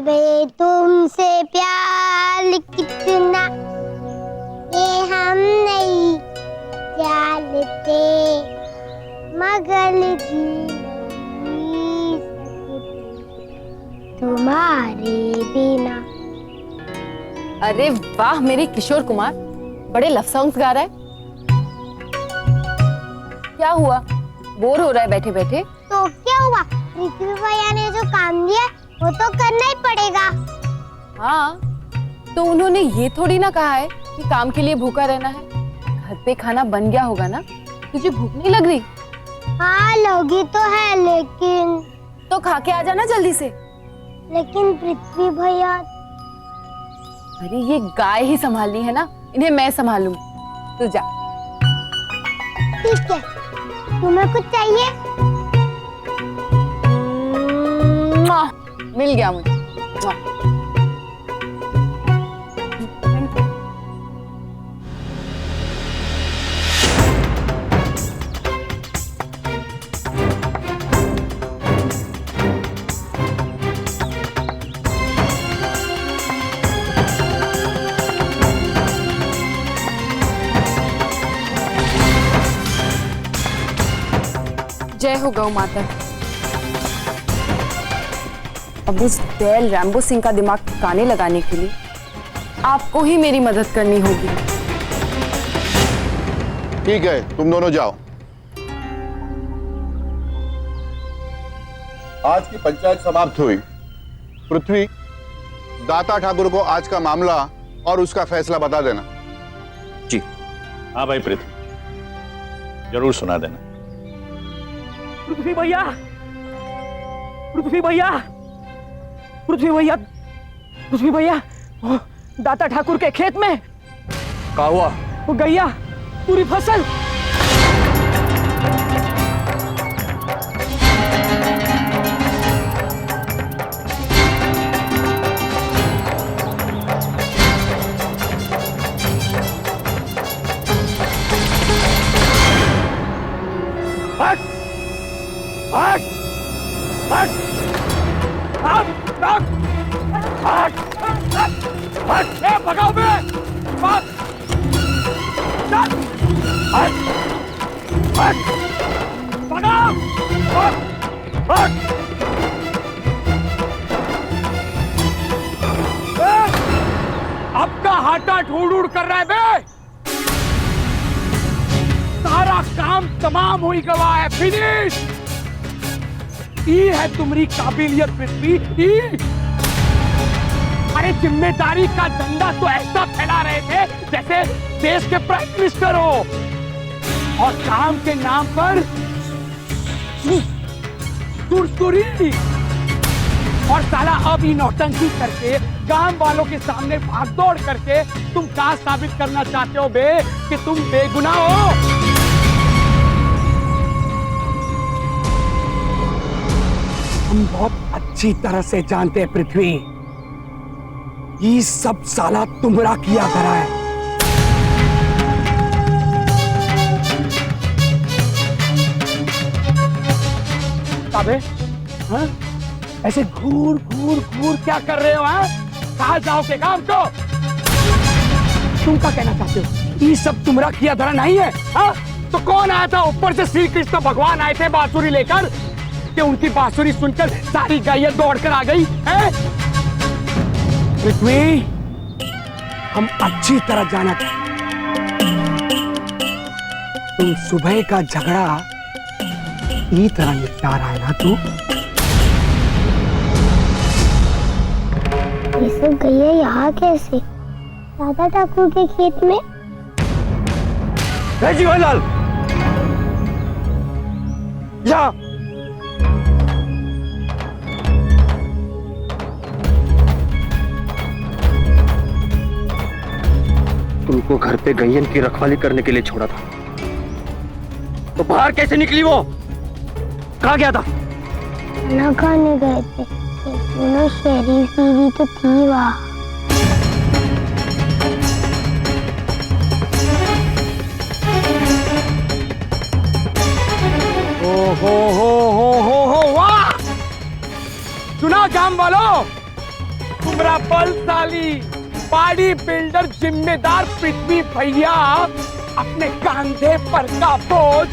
अबे तुमसे प्यार कितना ये हम नहीं जानते, मगर जी नहीं सकते तुम्हारे बिना। अरे वाह मेरे किशोर कुमार, बड़े लव सॉन्ग्स गा रहा है। क्या हुआ, बोर हो रहा है बैठे बैठे? तो क्या हुआ, पृथ्वी भैया ने जो काम दिया वो तो करना ही पड़ेगा। हाँ, तो उन्होंने ये थोड़ी ना कहा है कि काम के लिए भूखा रहना है। घर पे खाना बन गया होगा ना, तुझे भूख नहीं लग रही? हाँ लगी तो है, लेकिन तो खा के आ जाना जल्दी से। लेकिन पृथ्वी भैया। अरे ये गाय ही संभालनी है ना, इन्हें मैं संभालूं, तू जा। ठीक है, तुम्हें कुछ चाहिए? मिल गया मुझे। जय हो गौ माता। अब उस बैल रैम्बो सिंह का दिमाग ठिकाने लगाने के लिए आपको ही मेरी मदद करनी होगी। ठीक है, तुम दोनों जाओ। आज की पंचायत समाप्त हुई। पृथ्वी, दाता ठाकुर को आज का मामला और उसका फैसला बता देना। जी हाँ भाई पृथ्वी, जरूर सुना देना। पृथ्वी भैया, पृथ्वी भैया, पृथ्वी भैया, पृथ्वी भैया, दाता ठाकुर के खेत में क्या हुआ? वो गैया पूरी फसल। हट हट हट हट हट हट हट, ए भगाओ बे, हट हट हट, भगाओ, हट हट। अब का हाथा ढूंढ ढूंढ कर रहा है बे, सारा काम तमाम हुई गवा है, फिनिश। ये है तुम्हारी काबिलियत पृथ्वी, अरे जिम्मेदारी का झंडा तो ऐसा फैला रहे थे जैसे देश के प्राइम मिनिस्टर हो, और काम के नाम पर सुरसुरी। और साला अब ही नौटंकी करके गांव वालों के सामने भागदौड़ करके तुम क्या साबित करना चाहते हो बे कि तुम बेगुनाह हो? हम बहुत अच्छी तरह से जानते हैं पृथ्वी, ये सब साला तुम्हारा किया धरा है। अबे हाँ? ऐसे घूर घूर घूर क्या कर रहे हो? हाँ? कहा जाओगे काम को? तुम क्या कहना चाहते हो? ये सब तुम्हारा किया धरा नहीं है? हाँ? तो कौन आया था ऊपर से? श्री कृष्ण भगवान आए थे बांसुरी लेकर, कि उनकी बांसुरी सुनकर सारी गायें दौड़कर आ गई है? पृथ्वी, हम अच्छी तरह जाना था, तुम सुबह का झगड़ा इसी तरह निपटा रहा है ना तू? ये सब गैया यहाँ कैसे? दादा ठाकुर के खेत में? जीवनलाल, जा। तुमको घर पे गैयन की रखवाली करने के लिए छोड़ा था, तो बाहर कैसे निकली वो? कहाँ गया था? खाना खाने गए थे, दोनों शरीफ दीदी तो थी वहाँ। हो वाह! सुना गांव वालों, हमरा बलशाली बॉडी बिल्डर जिम्मेदार पृथ्वी भैया अपने कंधे पर का बोझ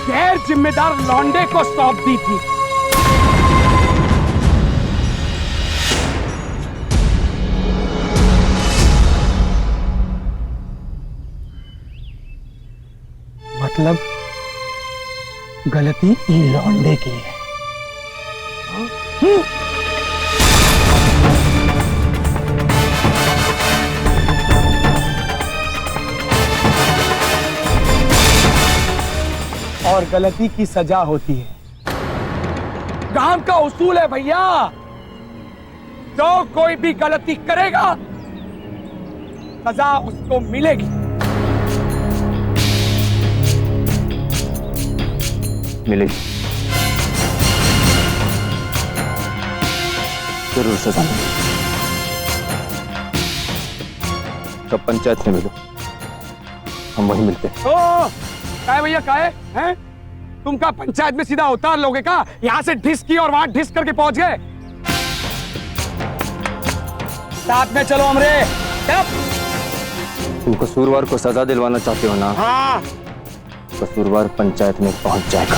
गैर जिम्मेदार लौंडे को सौंप दी थी। मतलब गलती ई लौंडे की है। और गलती की सजा होती है। गांव का उसूल है भैया, जो कोई भी गलती करेगा सजा उसको मिलेगी। मिलेगी, जरूर सजा मिलेगी। कब पंचायत में मिलो, हम वहीं मिलते हैं। काय भैया काय हैं? तुम का पंचायत में सीधा उतार लोगे का? यहाँ से ढिस की और वहां ढिस करके पहुंच गए। साथ में चलो हमरे। तुम कसूरवार को सजा दिलवाना चाहते हो ना? हाँ। कसूरवार पंचायत में पहुंच जाएगा।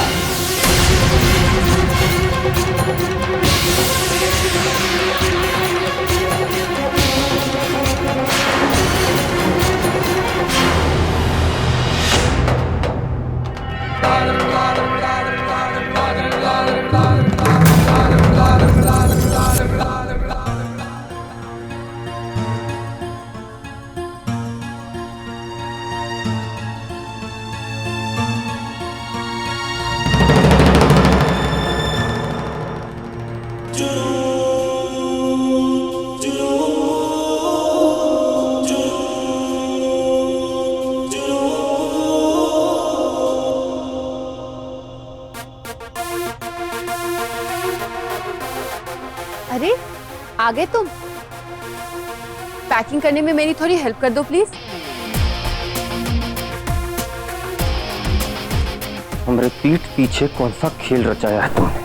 अरे आ गए तुम। पैकिंग करने में मेरी थोड़ी हेल्प कर दो प्लीज। हमारे पीठ पीछे कौन सा खेल रचाया है तुमने?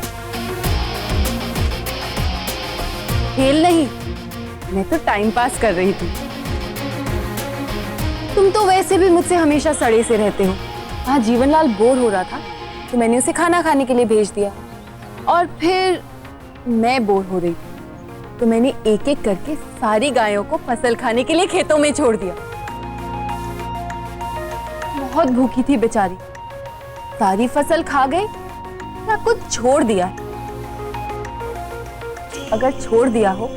खेल नहीं, मैं तो टाइम पास कर रही थी। तुम तो वैसे भी मुझसे हमेशा सड़े से रहते हो। हाँ, जीवनलाल बोर हो रहा था तो मैंने उसे खाना खाने के लिए भेज दिया, और फिर मैं बोर हो रही थी तो मैंने एक एक करके सारी गायों को फसल खाने के लिए खेतों में छोड़ दिया। बहुत भूखी थी बेचारी, सारी फसल खा गई या कुछ छोड़ दिया। अगर छोड़ दिया हो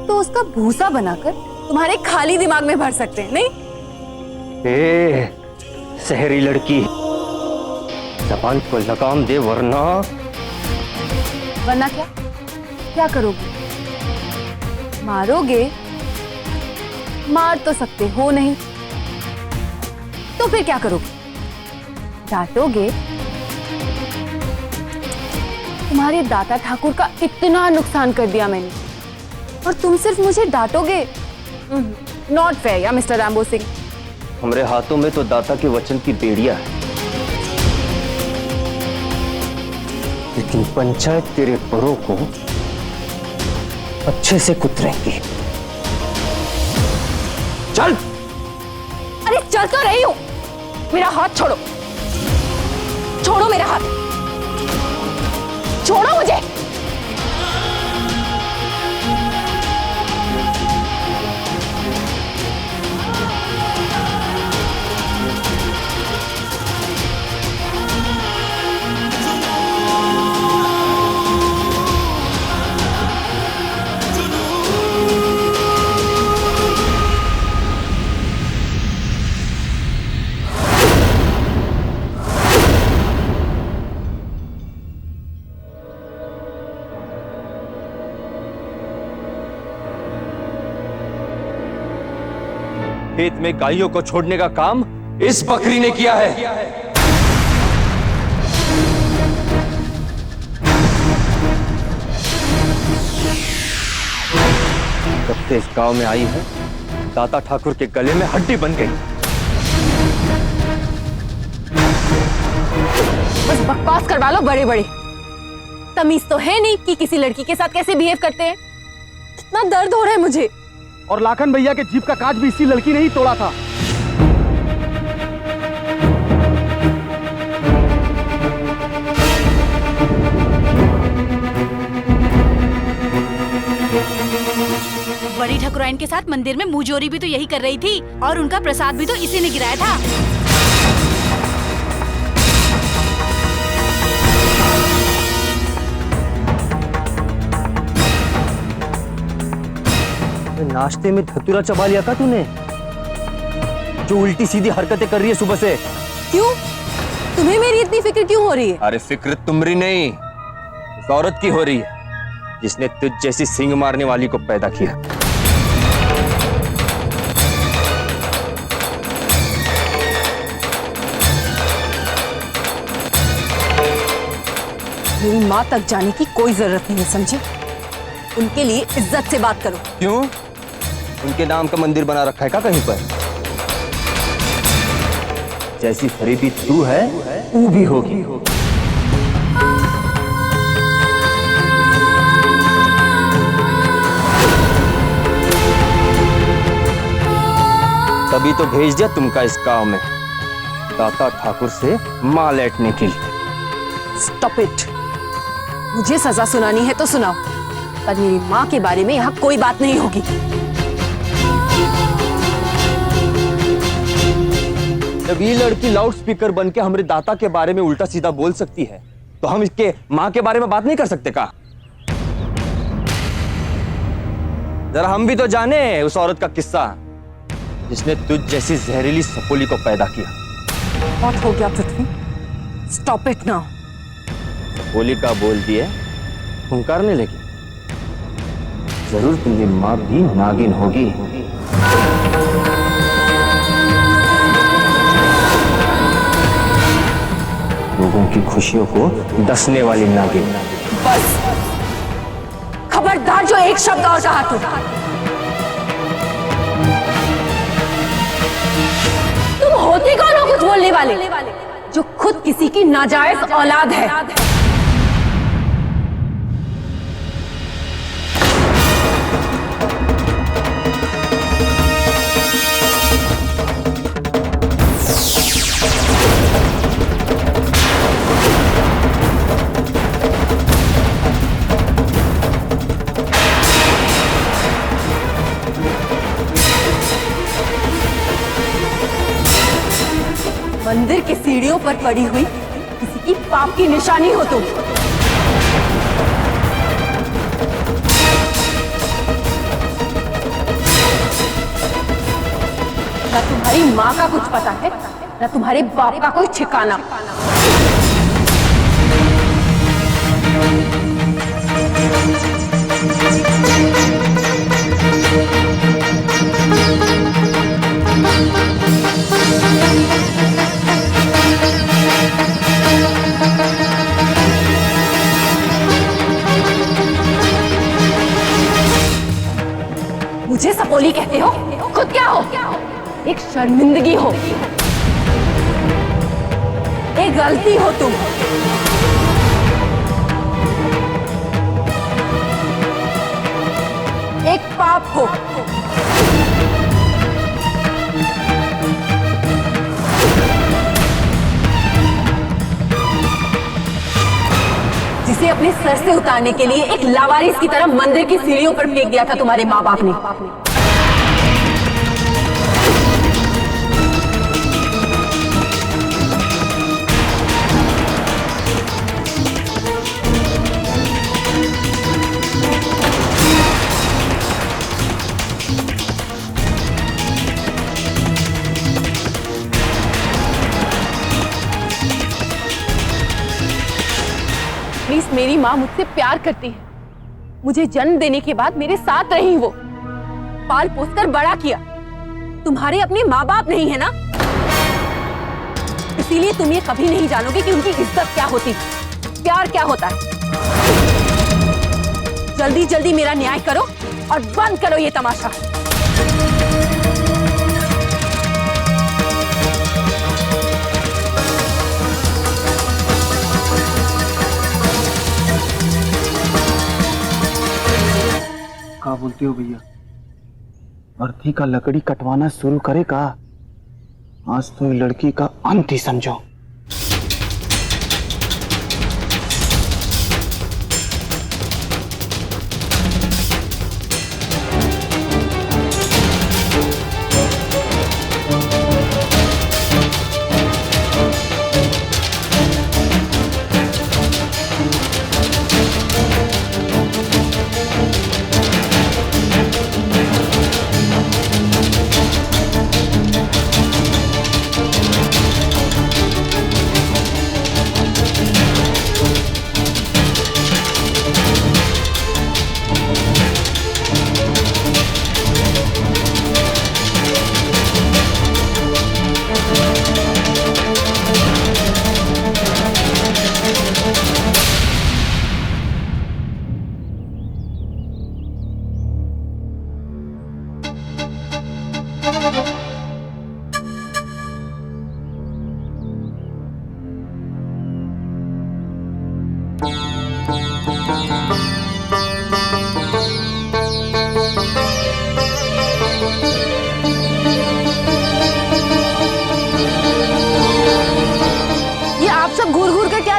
तो उसका भूसा बनाकर तुम्हारे खाली दिमाग में भर सकते हैं, नहीं? ए, शहरी लड़की, जबान को लगाम दे वरना। वरना क्या? क्या करोगे? मारोगे? मार तो सकते हो नहीं, तो फिर क्या करोगे? डांटोगे? तुम्हारे दाता ठाकुर का इतना नुकसान कर दिया मैंने, और तुम सिर्फ मुझे डांटोगे? नॉट फेयर या मिस्टर रैम्बो सिंह। हमारे हाथों में तो दाता के वचन की बेड़िया है, लेकिन पंचायत तेरे परों को अच्छे से कुतरेंगी। चल। अरे चल तो रही हूं, मेरा हाथ छोड़ो, छोड़ो मेरा हाथ, छोड़ो मुझे। खेत में गायों को छोड़ने का काम इस बकरी ने किया है। जब से इस गांव में आई है, दाता ठाकुर के गले में हड्डी बन गई। बस बकवास करवा लो बड़े बड़े, तमीज तो है नहीं कि किसी लड़की के साथ कैसे बिहेव करते हैं। कितना दर्द हो रहा है मुझे। और लाखन भैया के जीप का कांच भी इसी लड़की ने ही तोड़ा था। बड़ी ठाकुराइन के साथ मंदिर में मुंहजोरी भी तो यही कर रही थी और उनका प्रसाद भी तो इसी ने गिराया था। नाश्ते में धतूरा चबा लिया था तूने, जो उल्टी सीधी हरकतें कर रही है सुबह से। क्यों? तुम्हें मेरी इतनी फिक्र क्यों हो रही है? अरे फिक्र तुमरी नहीं, उस औरत की हो रही है जिसने तुझ जैसी सिंग मारने वाली को पैदा किया। मेरी माँ तक जाने की कोई जरूरत नहीं है, समझे? उनके लिए इज्जत से बात करो। क्यों? उनके नाम का मंदिर बना रखा है क्या कहीं पर? जैसी फरीदी तू है तू भी होगी। तभी तो भेज दिया तुमका इस गांव में दाता ठाकुर से मां लेटने के लिए। Stop it. मुझे सजा सुनानी है तो सुनाओ, पर मेरी माँ के बारे में यहाँ कोई बात नहीं होगी। जब ये लड़की लाउड स्पीकर बन के हमारे दाता के बारे में उल्टा सीधा बोल सकती है, तो हम इसके माँ के बारे में बात नहीं कर सकते का? जरा हम भी तो जाने उस औरत का किस्सा जिसने तुझ जैसी जहरीली सपोली को पैदा किया। बहुत हो गया पृथ्वी, स्टॉप इट नाउ। सपोली का बोल दिए हुंकारने लगी। जरूर तुम्हारी माँ भी नागिन होगी। लोगों की खुशियों को डसने वाली नागिन। बस खबरदार, जो एक शब्द और कहा तुम होते कौन हो कुछ बोलने वाले, जो खुद किसी की नाजायज औलाद है। मंदिर की सीढ़ियों पर पड़ी हुई किसी की पाप की निशानी हो तुम। न तुम्हारी माँ का कुछ पता है, न तुम्हारे बाप का कोई ठिकाना। मुझे सपोली कहते हो? खुद क्या हो? एक शर्मिंदगी हो, एक गलती हो तुम। एक पाप हो। जिसे अपने सर से उतारने के लिए एक लावारिस की तरह मंदिर की सीढ़ियों पर फेंक दिया था तुम्हारे माँ बाप ने। प्लीज, मेरी माँ मुझसे प्यार करती है। मुझे जन्म देने के बाद मेरे साथ रही, वो पाल पोस कर बड़ा किया। तुम्हारे अपने माँ बाप नहीं है ना, इसीलिए तुम ये कभी नहीं जानोगे कि उनकी इज्जत क्या होती, प्यार क्या होता है। जल्दी जल्दी मेरा न्याय करो और बंद करो ये तमाशा। कब बोलते हो भैया? अर्थी का लकड़ी कटवाना शुरू करेगा। आज तो ये लड़की का अंत ही समझो।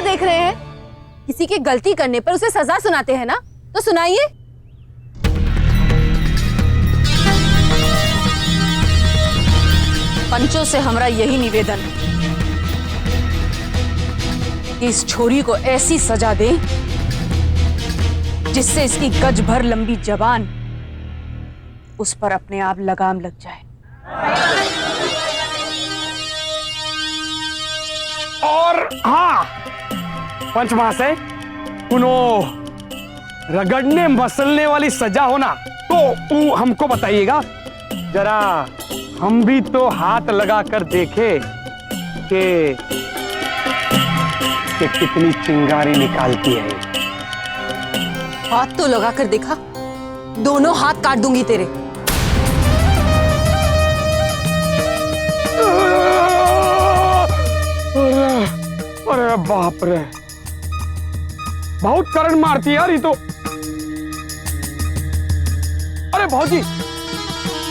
देख रहे हैं? किसी की गलती करने पर उसे सजा सुनाते हैं ना, तो सुनाइए। पंचों से हमारा यही निवेदन है कि इस छोरी को ऐसी सजा दे जिससे इसकी गज भर लंबी जबान उस पर अपने आप लगाम लग जाए। और हाँ पंचमहाशय, उनो रगड़ने मसलने वाली सजा हो ना तो वो हमको बताइएगा जरा, हम भी तो हाथ लगा कर देखे कि कितनी चिंगारी निकालती है। हाथ तो लगा कर देखा, दोनों हाथ काट दूंगी तेरे। अरे बाप रे, बहुत करंट मारती है यार ये तो। अरे भौजी,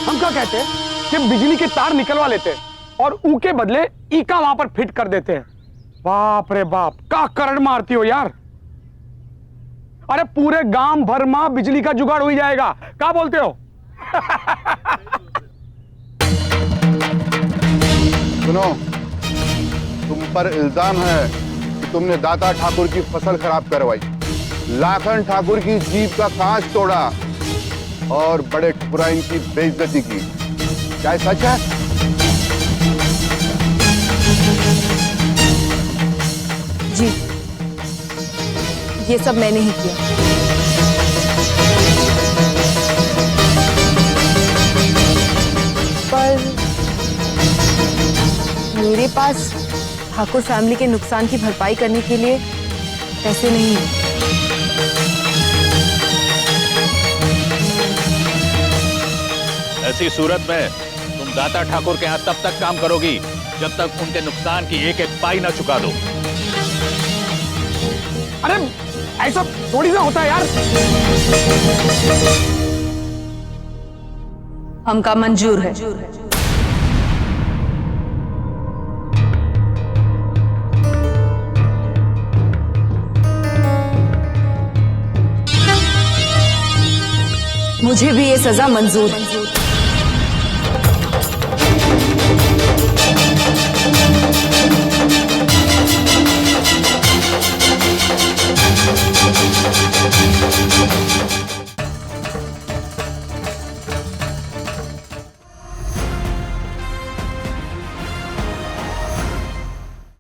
हम क्या कहते हैं कि बिजली के तार निकलवा लेते हैं और ऊ के बदले ईका वहां पर फिट कर देते हैं। बाप रे बाप, क्या करंट मारती हो यार। अरे पूरे गांव भर में बिजली का जुगाड़ हो जाएगा, क्या बोलते हो? सुनो, तुम पर इल्जाम है कि तुमने दाता ठाकुर की फसल खराब करवाई, लाखन ठाकुर की जीप का कांच तोड़ा और बड़े ठकुराइन की बेइज्जती की। क्या ये सच है? जी, ये सब मैंने ही किया। पर मेरे पास ठाकुर फैमिली के नुकसान की भरपाई करने के लिए पैसे नहीं है। ऐसी सूरत में तुम दाता ठाकुर के यहाँ तब तक काम करोगी जब तक उनके नुकसान की एक एक पाई ना चुका दो। अरे ऐसा थोड़ी ना होता है यार। हमका मंजूर है। मुझे भी ये सजा मंजूर है।